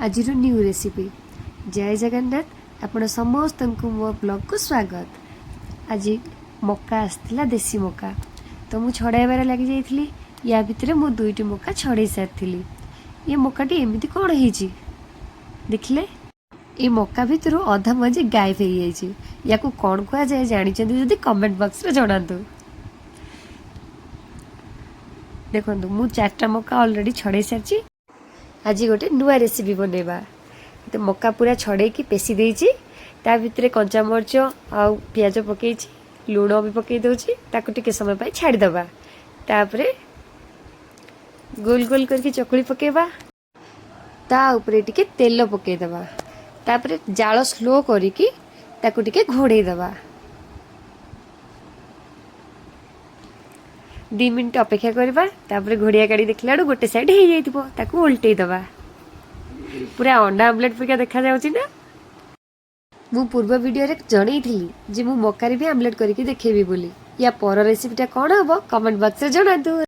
आज new recipe. जय जगन्नाथ। आपण समस्त मो ब्लॉग को स्वागत। आज मक्का आसला देसी मक्का तो मु छड़ाइबार लगी जाइली। या भितर मु दुईटी मक्का छड़े सारी। ये मक्काटी एमती कौन है देखिले। ये मक्का भितर अधा मजी गायब हो जाए। या कौन कह जाए जानते जदि कमेंट बॉक्स रे जणातु। देखो मु 4टा मक्का ऑलरेडी छड़े सारी। आज गोटे नुआ रेसिपी बनैबा। तो मक्का पूरा छड़े की पेसी देइछि। ता भितर कंचा मरच आ प्याज पकेइछि, लूण भी पकई दउछि। ताको टिके समय पाई छाड़ी दबा। तापरे गोल गोल करके चकुली पकेबा। ता ऊपरे टिके तेल पकई दबा। तापरे जाल स्लो करिकी ताको टिके घोड़े दबा। 2 मिनट अपेक्षा करबा। तापरे घोड़िया काढ़ी देखला गोटे साइड हो जाइतिबो। ताको उल्टै दबा। पूरा अंडा आमलेट परिका देखा जाउछि ना। मु पूर्व वीडियो रे जणैथिली जे मु मक्का रे भी आमलेट करके देखेबी बोली। या पर रेसिपीटा कोन हबो कमेंट बॉक्स रे जणातु।